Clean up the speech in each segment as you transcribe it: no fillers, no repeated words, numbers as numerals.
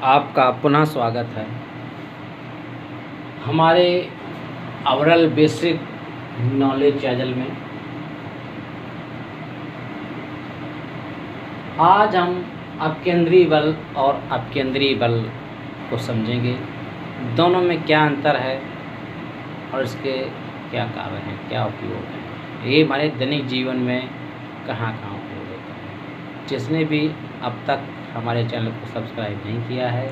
आपका पुनः स्वागत है हमारे ओवरऑल बेसिक नॉलेज चैनल में। आज हम अपकेंद्रीय बल और अपकेंद्रीय बल को समझेंगे, दोनों में क्या अंतर है और इसके क्या कार्य हैं, क्या उपयोग है, ये हमारे दैनिक जीवन में कहाँ कहाँ उपयोग होता है। जिसने भी अब तक हमारे चैनल को सब्सक्राइब नहीं किया है,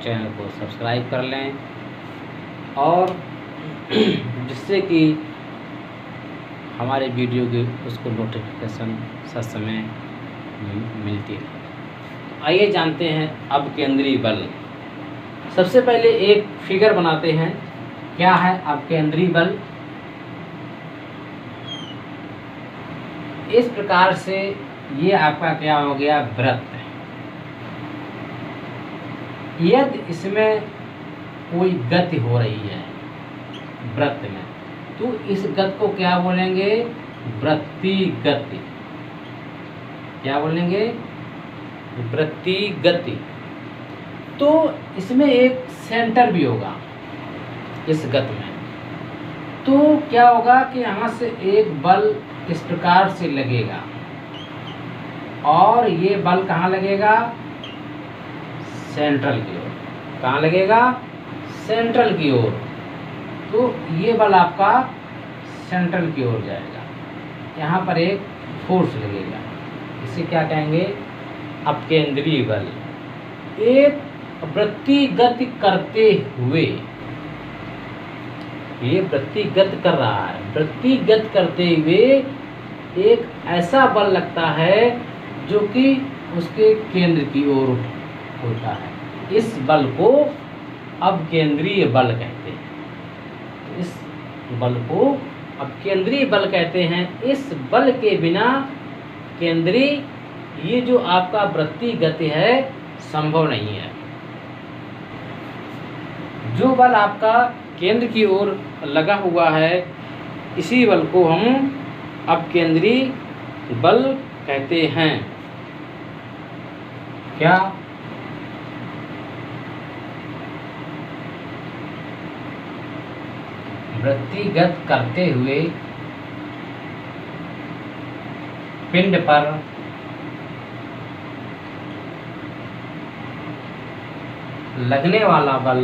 चैनल को सब्सक्राइब कर लें और जिससे कि हमारे वीडियो की उसको नोटिफिकेशन समय मिलती है। आइए जानते हैं अपकेंद्रीय बल। सबसे पहले एक फिगर बनाते हैं, क्या है अपकेंद्रीय बल। इस प्रकार से ये आपका क्या हो गया, वृत्त। यदि इसमें कोई गति हो रही है वृत्त में, तो इस गति को क्या बोलेंगे, वृत्तीय गति। क्या बोलेंगे, वृत्तीय गति। तो इसमें एक सेंटर भी होगा इस गति में। तो क्या होगा कि यहाँ से एक बल इस प्रकार से लगेगा और ये बल कहाँ लगेगा, सेंट्रल की ओर। कहाँ लगेगा, सेंट्रल की ओर। तो ये बल आपका सेंट्रल की ओर जाएगा, यहाँ पर एक फोर्स लगेगा, इसे क्या कहेंगे, अपकेंद्रीय बल। एक वृत्तीय गति करते हुए, ये वृत्तीय गति कर रहा है, वृत्तीय गति करते हुए एक ऐसा बल लगता है जो कि उसके केंद्र की ओर होता है। इस बल को अपकेंद्रीय बल कहते हैं। इस बल को अपकेंद्रीय बल कहते हैं। इस बल के बिना केंद्रीय, ये जो आपका वृत्तीय गति है, संभव नहीं है। जो बल आपका केंद्र की ओर लगा हुआ है, इसी बल को हम अपकेंद्रीय बल कहते हैं। क्या, वृत्तिगत करते हुए पिंड पर लगने वाला बल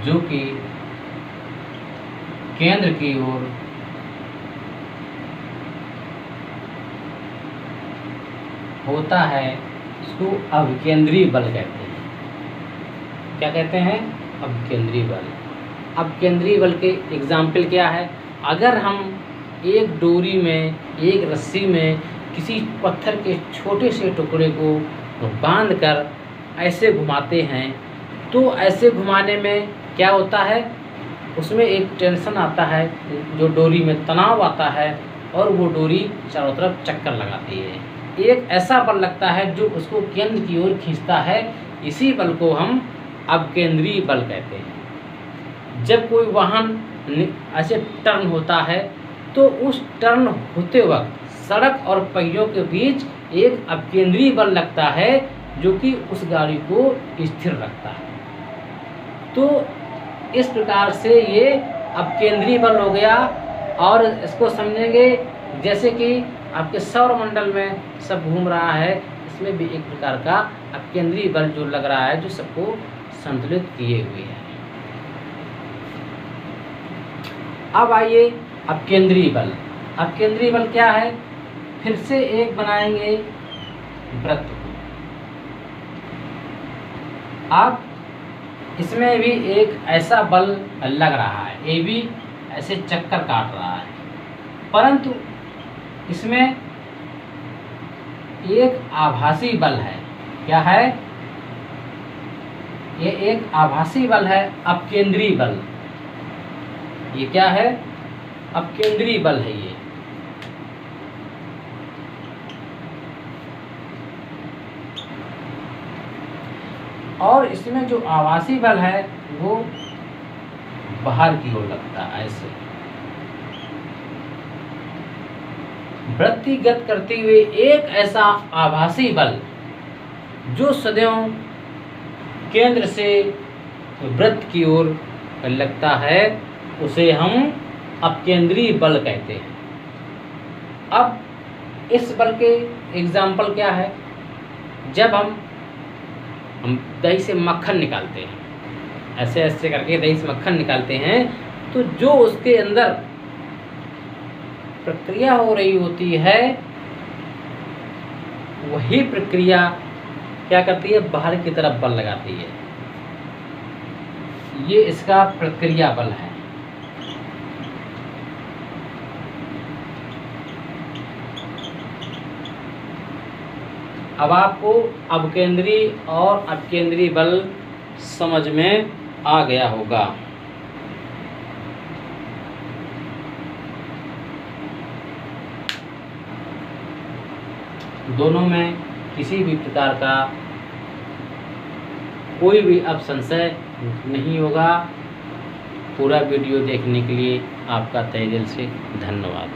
जो कि केंद्र की ओर होता है, इसको अपकेंद्रीय बल कहते हैं। क्या कहते हैं, अपकेंद्रीय बल। अपकेंद्रीय बल के एग्जाम्पल क्या है, अगर हम एक डोरी में, एक रस्सी में किसी पत्थर के छोटे से टुकड़े को बांधकर ऐसे घुमाते हैं, तो ऐसे घुमाने में क्या होता है, उसमें एक टेंशन आता है, जो डोरी में तनाव आता है और वो डोरी चारों तरफ चक्कर लगाती है। एक ऐसा बल लगता है जो उसको केंद्र की ओर खींचता है, इसी बल को हम अपकेंद्रीय बल कहते हैं। जब कोई वाहन ऐसे टर्न होता है, तो उस टर्न होते वक्त सड़क और पहियों के बीच एक अपकेंद्रीय बल लगता है, जो कि उस गाड़ी को स्थिर रखता है। तो इस प्रकार से ये अपकेंद्रीय बल हो गया। और इसको समझेंगे जैसे कि आपके सौरमंडल में सब घूम रहा है, इसमें भी एक प्रकार का अपकेंद्रीय बल जो लग रहा है, जो सबको संतुलित किए हुए है। अब आइए अपकेंद्रीय बल। अपकेंद्रीय बल क्या है, फिर से एक बनाएंगे वृत्त को। अब इसमें भी एक ऐसा बल लग रहा है, ये भी ऐसे चक्कर काट रहा है, परंतु इसमें एक आभासी बल है। क्या है, ये एक आभासी बल है, अपकेंद्रीय बल। ये क्या है, अपकेंद्रीय बल है ये। और इसमें जो आभासी बल है वो बाहर की ओर लगता है ऐसे। वृत्तिगत करते हुए एक ऐसा आभासी बल जो सदैव केंद्र से वृत्त की ओर लगता है, उसे हम अपकेंद्री बल कहते हैं। अब इस बल के एग्जाम्पल क्या है? जब हम दही से मक्खन निकालते हैं, ऐसे ऐसे करके दही से मक्खन निकालते हैं, तो जो उसके अंदर प्रक्रिया हो रही होती है, वही प्रक्रिया क्या करती है? बाहर की तरफ बल लगाती है। ये इसका प्रक्रिया बल है। अब आपको अपकेंद्री और अपकेंद्री बल समझ में आ गया होगा। दोनों में किसी भी प्रकार का कोई भी अब संशय नहीं होगा। पूरा वीडियो देखने के लिए आपका तहे दिल से धन्यवाद।